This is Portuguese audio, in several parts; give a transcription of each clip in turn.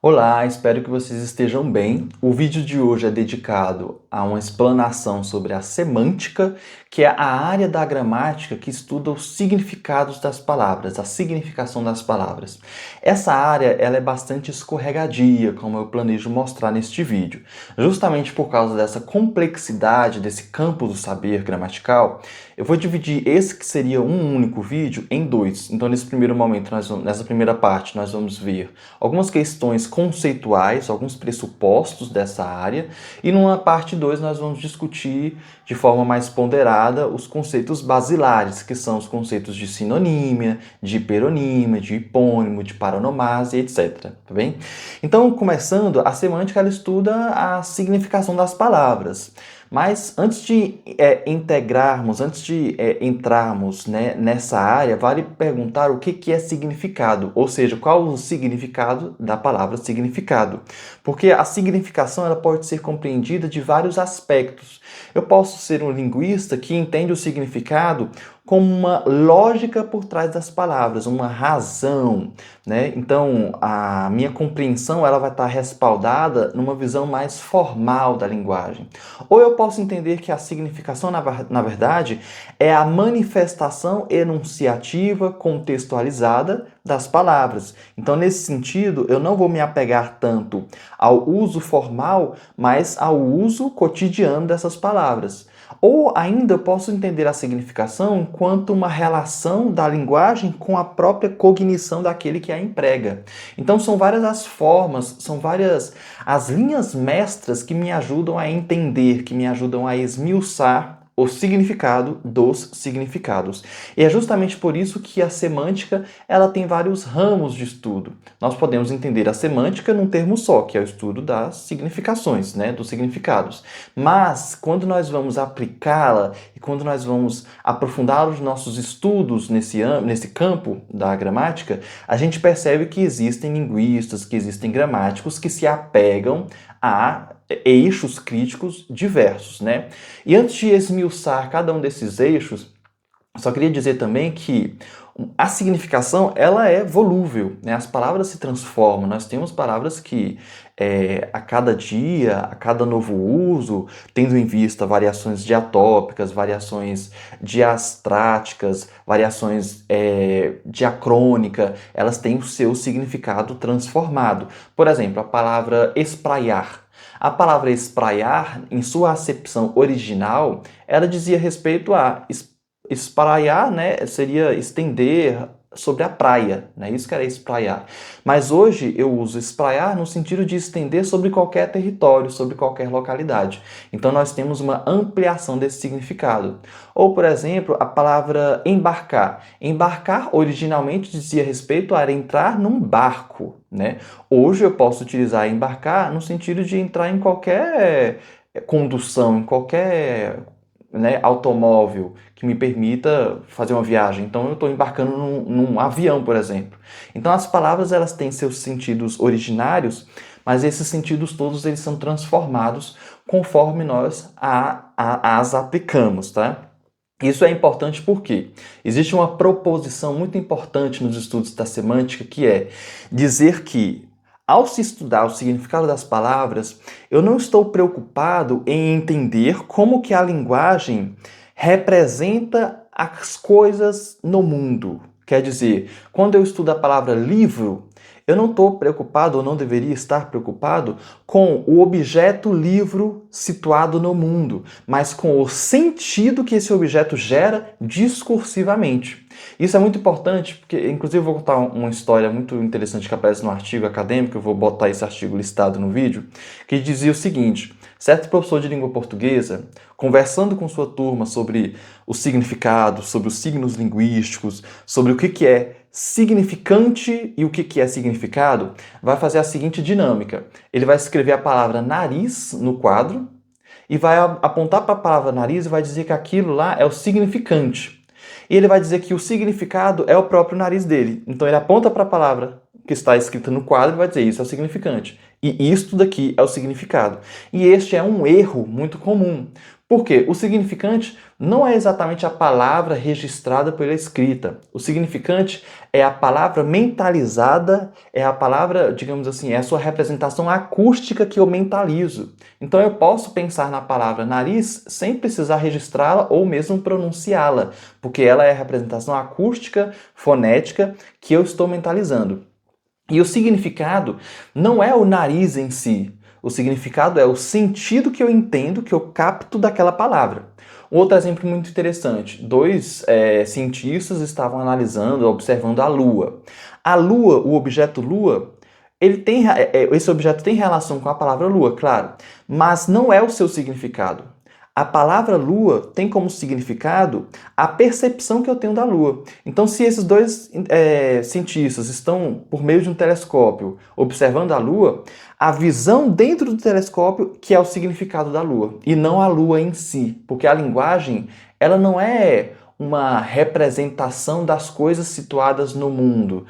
Olá, espero que vocês estejam bem. O vídeo de hoje é dedicado a uma explanação sobre a semântica, que é a área da gramática que estuda os significados das palavras, a significação das palavras. Essa área ela é bastante escorregadia, como eu planejo mostrar neste vídeo. Justamente por causa dessa complexidade desse campo do saber gramatical, eu vou dividir esse que seria um único vídeo em dois. Então, nesse primeiro momento, nessa primeira parte, nós vamos ver algumas questões conceituais, alguns pressupostos dessa área, e numa parte 2 nós vamos discutir de forma mais ponderada os conceitos basilares, que são os conceitos de sinonímia, de hiperonímia, de hipônimo, de paronomásia, etc. Tá bem? Então, começando, a semântica ela estuda a significação das palavras. Mas antes de entrarmos, né, nessa área, vale perguntar o que é significado, ou seja, qual o significado da palavra significado. Porque a significação ela pode ser compreendida de vários aspectos. Eu posso ser um linguista que entende o significado como uma lógica por trás das palavras, uma razão, né? Então, a minha compreensão ela vai estar respaldada numa visão mais formal da linguagem. Ou eu posso entender que a significação, na verdade, é a manifestação enunciativa contextualizada das palavras. Então, nesse sentido, eu não vou me apegar tanto ao uso formal, mas ao uso cotidiano dessas palavras. Ou ainda eu posso entender a significação enquanto uma relação da linguagem com a própria cognição daquele que a emprega. Então são várias as formas, são várias as linhas mestras que me ajudam a entender, que me ajudam a esmiuçar o significado dos significados. E é justamente por isso que a semântica ela tem vários ramos de estudo. Nós podemos entender a semântica num termo só, que é o estudo das significações, né, dos significados. Mas quando nós vamos aplicá-la e quando nós vamos aprofundar os nossos estudos nesse campo da gramática, a gente percebe que existem linguistas, que existem gramáticos que se apegam a eixos críticos diversos, né? E antes de esmiuçar cada um desses eixos, só queria dizer também que a significação ela é volúvel, né? As palavras se transformam. Nós temos palavras que a cada dia, a cada novo uso, tendo em vista variações diatópicas, variações diastráticas, variações diacrônica, elas têm o seu significado transformado. Por exemplo, a palavra espraiar. A palavra espraiar, em sua acepção original, ela dizia respeito a espraiar, né, seria estender sobre a praia, né? Isso que era espraiar. Mas hoje eu uso espraiar no sentido de estender sobre qualquer território, sobre qualquer localidade. Então nós temos uma ampliação desse significado. Ou, por exemplo, a palavra embarcar. Embarcar originalmente dizia respeito a entrar num barco, né? Hoje eu posso utilizar embarcar no sentido de entrar em qualquer condução, em qualquer, né, automóvel que me permita fazer uma viagem. Então eu estou embarcando num avião, por exemplo. Então as palavras elas têm seus sentidos originários, mas esses sentidos todos eles são transformados conforme nós as aplicamos, tá? Isso é importante porque existe uma proposição muito importante nos estudos da semântica que é dizer que ao se estudar o significado das palavras, eu não estou preocupado em entender como que a linguagem representa as coisas no mundo. Quer dizer, quando eu estudo a palavra livro, eu não estou preocupado, ou não deveria estar preocupado, com o objeto livro situado no mundo, mas com o sentido que esse objeto gera discursivamente. Isso é muito importante, porque, inclusive, eu vou contar uma história muito interessante que aparece no artigo acadêmico, eu vou botar esse artigo listado no vídeo, que dizia o seguinte: certo professor de língua portuguesa, conversando com sua turma sobre o significado, sobre os signos linguísticos, sobre o que é significante e o que é significado, vai fazer a seguinte dinâmica. Ele vai escrever a palavra nariz no quadro e vai apontar para a palavra nariz e vai dizer que aquilo lá é o significante. E ele vai dizer que o significado é o próprio nariz dele. Então ele aponta para a palavra que está escrito no quadro vai dizer isso é o significante. E isto daqui é o significado. E este é um erro muito comum. Por quê? O significante não é exatamente a palavra registrada pela escrita. O significante é a palavra mentalizada, é a palavra, digamos assim, é a sua representação acústica que eu mentalizo. Então eu posso pensar na palavra nariz sem precisar registrá-la ou mesmo pronunciá-la, porque ela é a representação acústica, fonética que eu estou mentalizando. E o significado não é o nariz em si. O significado é o sentido que eu entendo, que eu capto daquela palavra. Um outro exemplo muito interessante. Dois cientistas estavam analisando, observando a Lua. A Lua, o objeto Lua, esse objeto tem relação com a palavra Lua, claro, mas não é o seu significado. A palavra lua tem como significado a percepção que eu tenho da lua. Então, se esses dois cientistas estão, por meio de um telescópio, observando a lua, a visão dentro do telescópio que é o significado da lua, e não a lua em si. Porque a linguagem, ela não é uma representação das coisas situadas no mundo,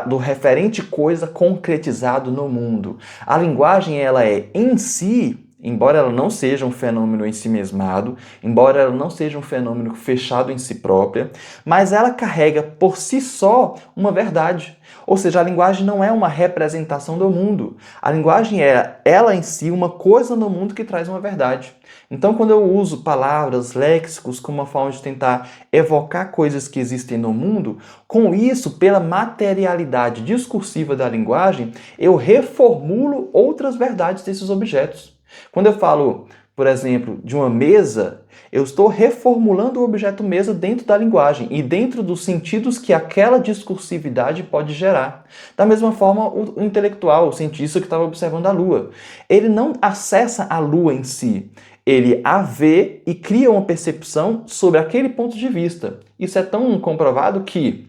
do referente coisa concretizado no mundo. A linguagem, ela é em si, embora ela não seja um fenômeno em si mesmado, embora ela não seja um fenômeno fechado em si própria, mas ela carrega por si só uma verdade. Ou seja, a linguagem não é uma representação do mundo. A linguagem é ela em si uma coisa no mundo que traz uma verdade. Então, quando eu uso palavras, léxicos como uma forma de tentar evocar coisas que existem no mundo, com isso, pela materialidade discursiva da linguagem, eu reformulo outras verdades desses objetos. Quando eu falo, por exemplo, de uma mesa, eu estou reformulando o objeto mesa dentro da linguagem e dentro dos sentidos que aquela discursividade pode gerar. Da mesma forma, o intelectual, o cientista que estava observando a Lua, ele não acessa a Lua em si, ele a vê e cria uma percepção sobre aquele ponto de vista. Isso é tão comprovado que,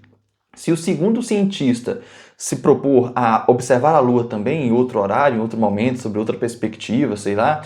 se o segundo cientista se propor a observar a Lua também em outro horário, em outro momento, sobre outra perspectiva, sei lá,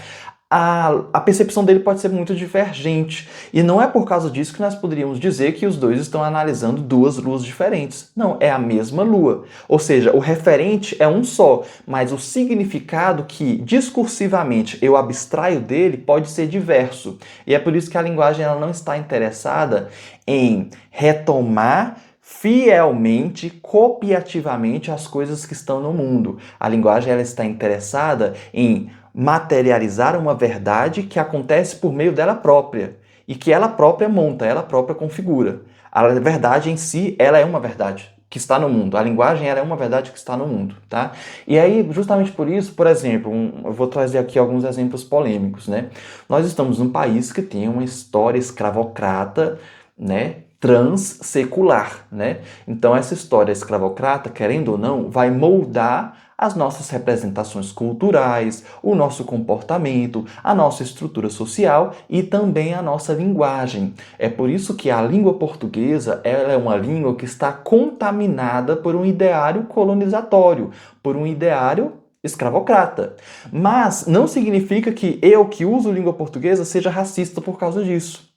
a percepção dele pode ser muito divergente. E não é por causa disso que nós poderíamos dizer que os dois estão analisando duas luas diferentes. Não, é a mesma lua. Ou seja, o referente é um só, mas o significado que discursivamente eu abstraio dele pode ser diverso. E é por isso que a linguagem ela não está interessada em retomar fielmente, copiativamente as coisas que estão no mundo. A linguagem ela está interessada em materializar uma verdade que acontece por meio dela própria e que ela própria monta, ela própria configura. A verdade em si, ela é uma verdade que está no mundo. A linguagem ela é uma verdade que está no mundo, tá? E aí, justamente por isso, por exemplo, eu vou trazer aqui alguns exemplos polêmicos, né? Nós estamos num país que tem uma história escravocrata, né? Transsecular, né? Então essa história escravocrata, querendo ou não, vai moldar as nossas representações culturais, o nosso comportamento, a nossa estrutura social e também a nossa linguagem. É por isso que a língua portuguesa ela é uma língua que está contaminada por um ideário colonizatório, por um ideário escravocrata. Mas não significa que eu que uso língua portuguesa seja racista por causa disso.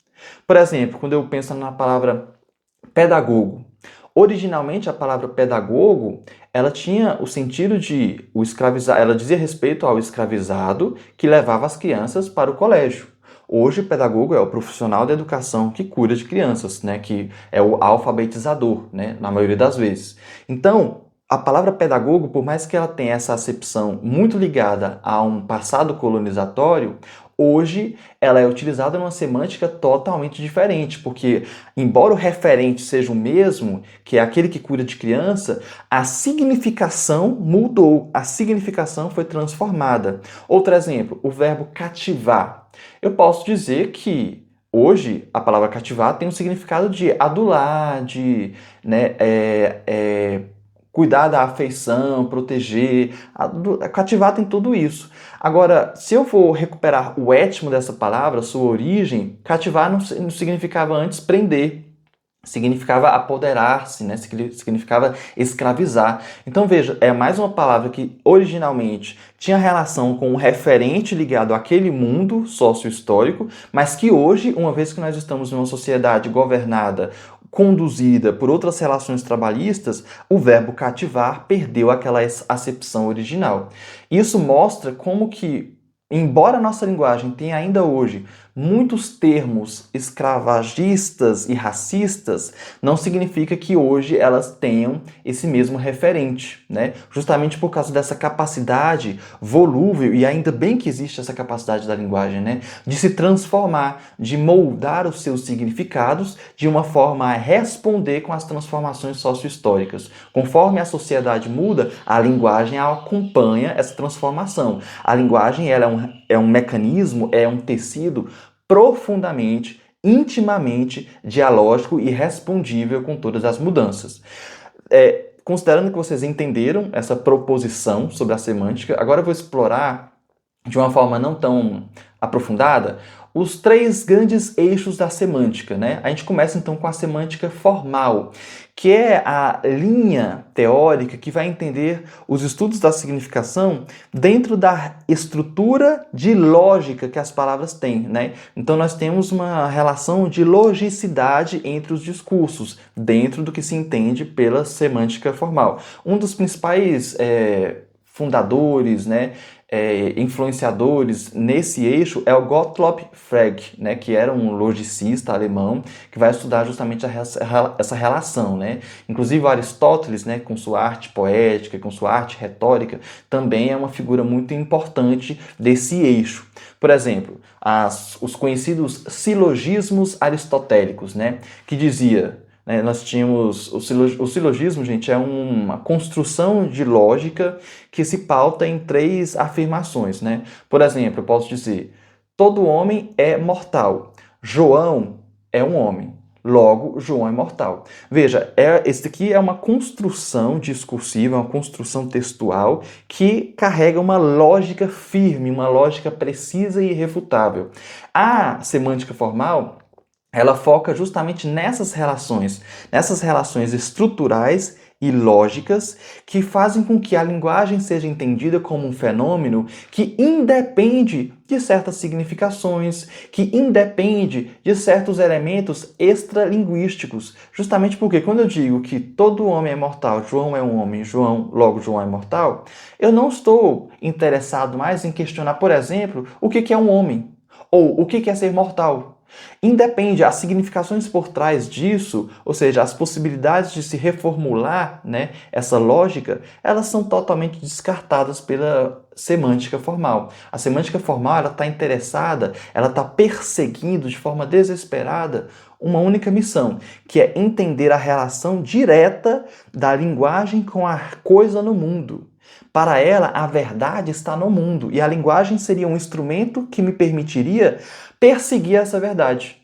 Por exemplo, quando eu penso na palavra pedagogo, originalmente a palavra pedagogo, ela tinha o sentido de o escravizar, ela dizia respeito ao escravizado que levava as crianças para o colégio. Hoje, o pedagogo é o profissional da educação que cuida de crianças, né, que é o alfabetizador, né, na maioria das vezes. Então, a palavra pedagogo, por mais que ela tenha essa acepção muito ligada a um passado colonizatório, hoje ela é utilizada numa semântica totalmente diferente, porque, embora o referente seja o mesmo, que é aquele que cuida de criança, a significação mudou, a significação foi transformada. Outro exemplo, o verbo cativar. Eu posso dizer que hoje a palavra cativar tem um significado de adular, de cuidar da afeição, proteger. Cativar tem tudo isso. Agora, se eu for recuperar o étimo dessa palavra, sua origem, cativar não significava antes prender. Significava apoderar-se, né? Significava escravizar. Então veja, é mais uma palavra que originalmente tinha relação com um referente ligado àquele mundo sócio-histórico, mas que hoje, uma vez que nós estamos numa sociedade governada conduzida por outras relações trabalhistas, o verbo cativar perdeu aquela acepção original. Isso mostra como que, embora a nossa linguagem tenha ainda hoje muitos termos escravagistas e racistas, não significa que hoje elas tenham esse mesmo referente, né? Justamente por causa dessa capacidade volúvel, e ainda bem que existe essa capacidade da linguagem, né? De se transformar, de moldar os seus significados de uma forma a responder com as transformações sociohistóricas. Conforme a sociedade muda, a linguagem acompanha essa transformação. A linguagem ela é um mecanismo, é um tecido profundamente, intimamente dialógico e respondível com todas as mudanças. Considerando que vocês entenderam essa proposição sobre a semântica, agora eu vou explorar de uma forma não tão aprofundada os 3 grandes eixos da semântica, né? A gente começa então com a semântica formal, que é a linha teórica que vai entender os estudos da significação dentro da estrutura de lógica que as palavras têm, né? Então nós temos uma relação de logicidade entre os discursos, dentro do que se entende pela semântica formal. Um dos principais fundadores, né, influenciadores nesse eixo é o Gottlob Frege, né, que era um logicista alemão que vai estudar justamente essa relação, né? Inclusive Aristóteles, né, com sua arte poética, com sua arte retórica, também é uma figura muito importante desse eixo. Por exemplo, os conhecidos silogismos aristotélicos, né, que dizia... Nós tínhamos o silogismo, gente, é uma construção de lógica que se pauta em 3 afirmações, né? Por exemplo, eu posso dizer: todo homem é mortal. João é um homem. Logo, João é mortal. Veja, esse aqui é uma construção discursiva, uma construção textual que carrega uma lógica firme, uma lógica precisa e irrefutável. A semântica formal, ela foca justamente nessas relações estruturais e lógicas que fazem com que a linguagem seja entendida como um fenômeno que independe de certas significações, que independe de certos elementos extralinguísticos. Justamente porque quando eu digo que todo homem é mortal, João é um homem, logo João é mortal, eu não estou interessado mais em questionar, por exemplo, o que é um homem, ou o que é ser mortal. Independe, as significações por trás disso, ou seja, as possibilidades de se reformular, né, essa lógica, elas são totalmente descartadas pela semântica formal. A semântica formal está interessada, ela está perseguindo de forma desesperada uma única missão, que é entender a relação direta da linguagem com a coisa no mundo. Para ela, a verdade está no mundo e a linguagem seria um instrumento que me permitiria perseguir essa verdade.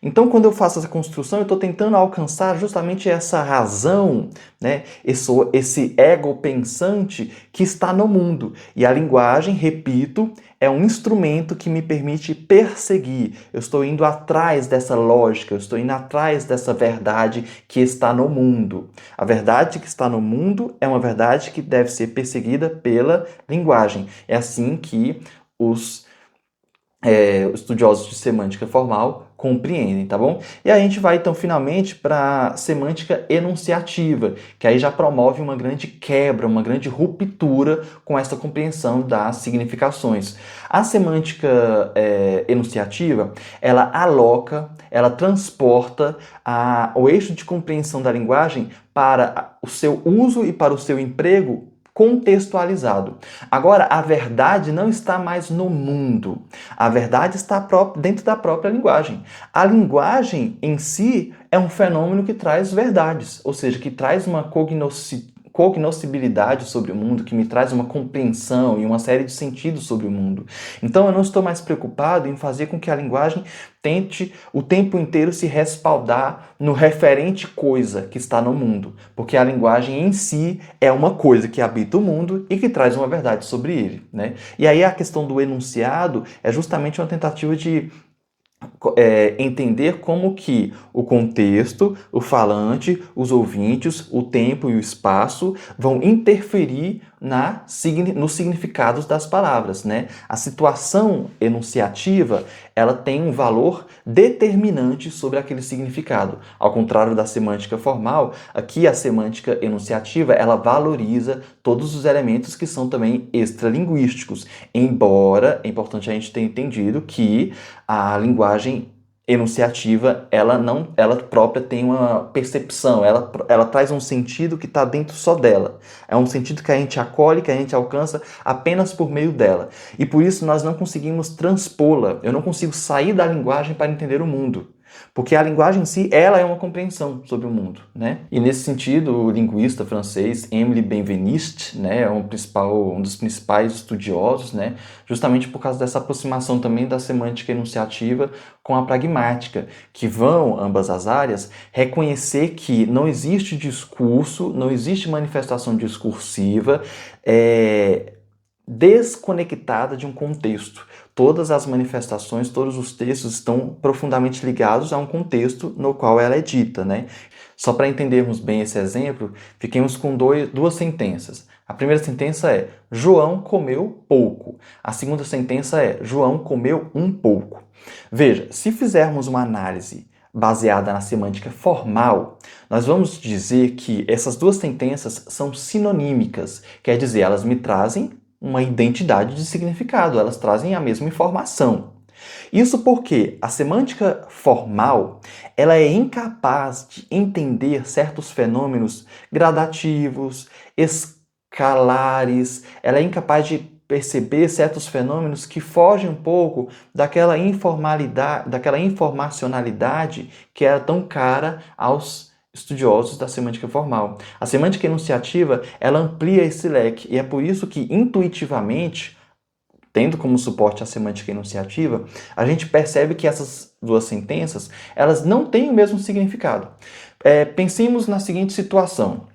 Então, quando eu faço essa construção, eu estou tentando alcançar justamente essa razão, né? Esse ego pensante que está no mundo. E a linguagem, repito, é um instrumento que me permite perseguir. Eu estou indo atrás dessa lógica, eu estou indo atrás dessa verdade que está no mundo. A verdade que está no mundo é uma verdade que deve ser perseguida pela linguagem. É assim que os estudiosos de semântica formal compreendem, tá bom? E aí a gente vai então finalmente para a semântica enunciativa, que aí já promove uma grande quebra, uma grande ruptura com essa compreensão das significações. A semântica enunciativa, ela aloca, ela transporta o eixo de compreensão da linguagem para o seu uso e para o seu emprego contextualizado. Agora, a verdade não está mais no mundo. A verdade está dentro da própria linguagem. A linguagem em si é um fenômeno que traz verdades, ou seja, que traz uma cognoscibilidade sobre o mundo, que me traz uma compreensão e uma série de sentidos sobre o mundo. Então eu não estou mais preocupado em fazer com que a linguagem tente o tempo inteiro se respaldar no referente coisa que está no mundo, porque a linguagem em si é uma coisa que habita o mundo e que traz uma verdade sobre ele, né? E aí a questão do enunciado é justamente uma tentativa de entender como que o contexto, o falante, os ouvintes, o tempo e o espaço vão interferir nos significados das palavras, né? A situação enunciativa, ela tem um valor determinante sobre aquele significado. Ao contrário da semântica formal, aqui a semântica enunciativa, ela valoriza todos os elementos que são também extralinguísticos, embora é importante a gente ter entendido que a linguagem enunciativa, ela própria tem uma percepção, ela traz um sentido que está dentro só dela. É um sentido que a gente acolhe, que a gente alcança apenas por meio dela. E por isso nós não conseguimos transpô-la. Eu não consigo sair da linguagem para entender o mundo. Porque a linguagem em si, ela é uma compreensão sobre o mundo, né? E nesse sentido, o linguista francês Émile Benveniste, né, é um dos principais estudiosos, né, justamente por causa dessa aproximação também da semântica enunciativa com a pragmática, que vão, ambas as áreas, reconhecer que não existe discurso, não existe manifestação discursiva desconectada de um contexto. Todas as manifestações, todos os textos estão profundamente ligados a um contexto no qual ela é dita, né? Só para entendermos bem esse exemplo, fiquemos com duas sentenças. A primeira sentença é: João comeu pouco. A segunda sentença é: João comeu um pouco. Veja, se fizermos uma análise baseada na semântica formal, nós vamos dizer que essas duas sentenças são sinonímicas, quer dizer, elas me trazem uma identidade de significado, elas trazem a mesma informação. Isso porque a semântica formal, ela é incapaz de entender certos fenômenos gradativos, escalares, ela é incapaz de perceber certos fenômenos que fogem um pouco daquela informalidade, daquela informacionalidade que era tão cara aos estudiosos da semântica formal. A semântica enunciativa, ela amplia esse leque e é por isso que intuitivamente, tendo como suporte a semântica enunciativa, a gente percebe que essas duas sentenças, elas não têm o mesmo significado. Pensemos na seguinte situação.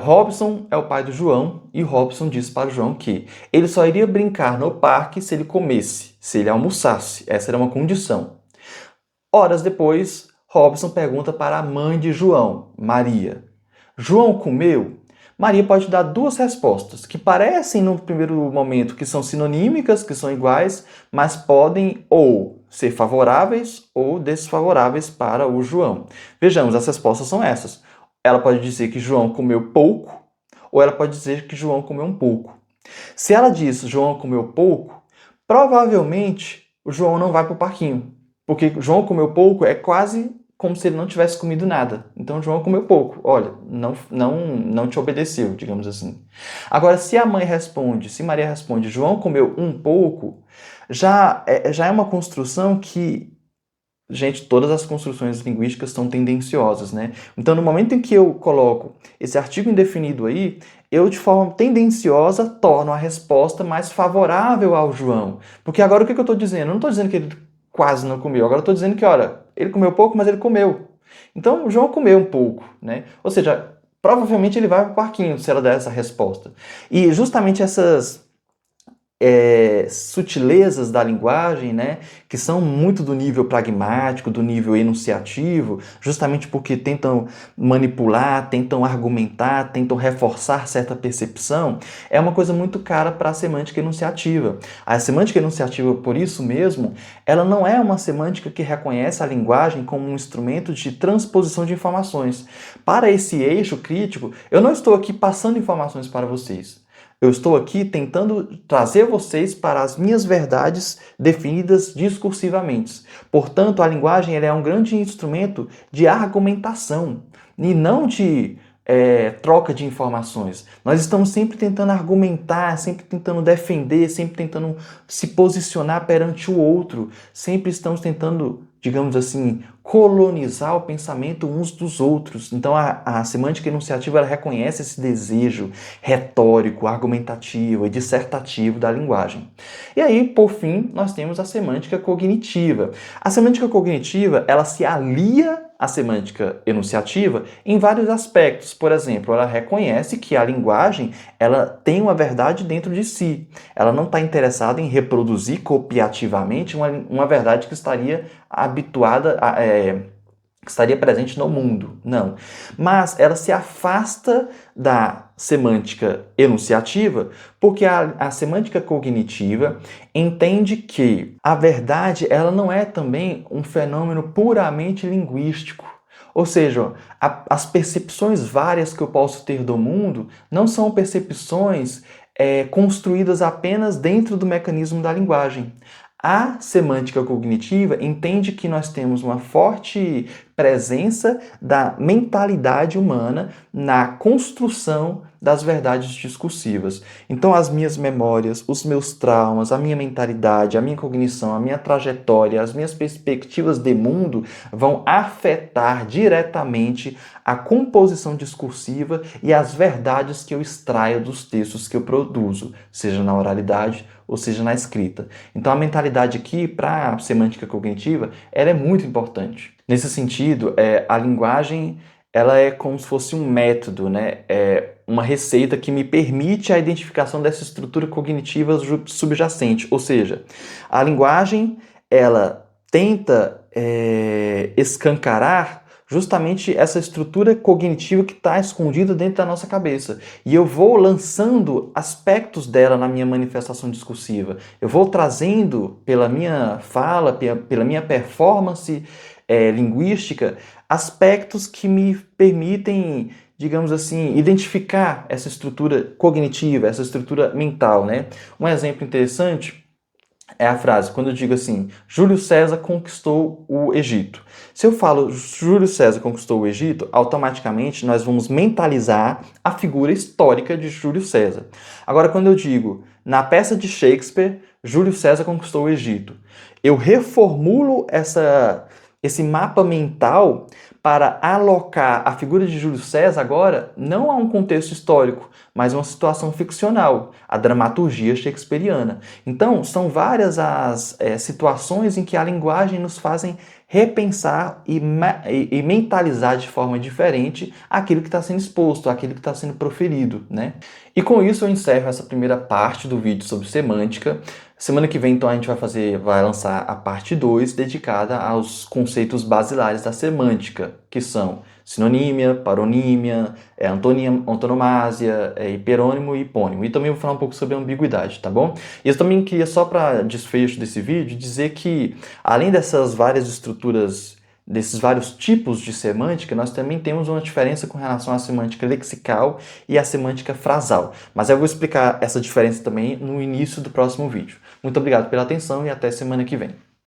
Robson é o pai do João e Robson disse para o João que ele só iria brincar no parque se ele comesse, se ele almoçasse. Essa era uma condição. Horas depois, Robson pergunta para a mãe de João, Maria: João comeu? Maria pode dar duas respostas, que parecem no primeiro momento que são sinonímicas, que são iguais, mas podem ou ser favoráveis ou desfavoráveis para o João. Vejamos, as respostas são essas. Ela pode dizer que João comeu pouco, ou ela pode dizer que João comeu um pouco. Se ela diz João comeu pouco, provavelmente o João não vai para o parquinho, porque João comeu pouco é quase como se ele não tivesse comido nada. Então João comeu pouco. Olha, não te obedeceu, digamos assim. Agora, se a mãe responde, se Maria responde, João comeu um pouco, já é uma construção que, gente, todas as construções linguísticas são tendenciosas, né? Então, no momento em que eu coloco esse artigo indefinido aí, eu, de forma tendenciosa, torno a resposta mais favorável ao João. Porque agora o que eu estou dizendo? Eu não estou dizendo que ele quase não comeu. Agora eu estou dizendo que, olha, ele comeu pouco, mas ele comeu. Então, o João comeu um pouco, né? Ou seja, provavelmente ele vai para o parquinho se ela der essa resposta. E justamente essas sutilezas da linguagem, né, que são muito do nível pragmático, do nível enunciativo, justamente porque tentam manipular, tentam argumentar, tentam reforçar certa percepção, é uma coisa muito cara para a semântica enunciativa. A semântica enunciativa, por isso mesmo, ela não é uma semântica que reconhece a linguagem como um instrumento de transposição de informações. Para esse eixo crítico, eu não estou aqui passando informações para vocês. Eu estou aqui tentando trazer vocês para as minhas verdades definidas discursivamente. Portanto, a linguagem ela é um grande instrumento de argumentação e não de troca de informações. Nós estamos sempre tentando argumentar, sempre tentando defender, sempre tentando se posicionar perante o outro, sempre estamos tentando, digamos assim, colonizar o pensamento uns dos outros. Então a semântica enunciativa ela reconhece esse desejo retórico, argumentativo e dissertativo da linguagem. E aí, por fim, nós temos a semântica cognitiva. A semântica cognitiva ela se alia à semântica enunciativa em vários aspectos. Por exemplo, ela reconhece que a linguagem ela tem uma verdade dentro de si. Ela não está interessada em reproduzir copiativamente uma verdade que estaria habituada que estaria presente no mundo. Não. Mas ela se afasta da semântica enunciativa porque a semântica cognitiva entende que a verdade ela não é também um fenômeno puramente linguístico. Ou seja, as percepções várias que eu posso ter do mundo não são percepções construídas apenas dentro do mecanismo da linguagem. A semântica cognitiva entende que nós temos uma forte presença da mentalidade humana na construção das verdades discursivas. Então, as minhas memórias, os meus traumas, a minha mentalidade, a minha cognição, a minha trajetória, as minhas perspectivas de mundo vão afetar diretamente a composição discursiva e as verdades que eu extraio dos textos que eu produzo, seja na oralidade ou seja na escrita. Então a mentalidade aqui, para a semântica cognitiva, ela é muito importante. Nesse sentido, a linguagem ela é como se fosse um método, né? É uma receita que me permite a identificação dessa estrutura cognitiva subjacente. Ou seja, a linguagem ela tenta escancarar justamente essa estrutura cognitiva que está escondida dentro da nossa cabeça. E eu vou lançando aspectos dela na minha manifestação discursiva. Eu vou trazendo, pela minha fala, pela minha performance linguística, aspectos que me permitem, digamos assim, identificar essa estrutura cognitiva, essa estrutura mental, né? Um exemplo interessante é a frase, quando eu digo assim, Júlio César conquistou o Egito. Se eu falo Júlio César conquistou o Egito, automaticamente nós vamos mentalizar a figura histórica de Júlio César. Agora, quando eu digo, na peça de Shakespeare, Júlio César conquistou o Egito, eu reformulo esse mapa mental para alocar a figura de Júlio César agora não a um contexto histórico, mas uma situação ficcional, a dramaturgia shakespeariana. Então, são várias as situações em que a linguagem nos fazem repensar e mentalizar de forma diferente aquilo que está sendo exposto, aquilo que está sendo proferido, né? E com isso eu encerro essa primeira parte do vídeo sobre semântica. Semana que vem, então, a gente vai lançar a parte 2, dedicada aos conceitos basilares da semântica, que são sinonímia, paronímia, antonomásia, hiperônimo e hipônimo. E também vou falar um pouco sobre a ambiguidade, tá bom? E eu também queria, só para desfecho desse vídeo, dizer que, além dessas várias estruturas, desses vários tipos de semântica, nós também temos uma diferença com relação à semântica lexical e à semântica frasal. Mas eu vou explicar essa diferença também no início do próximo vídeo. Muito obrigado pela atenção e até semana que vem.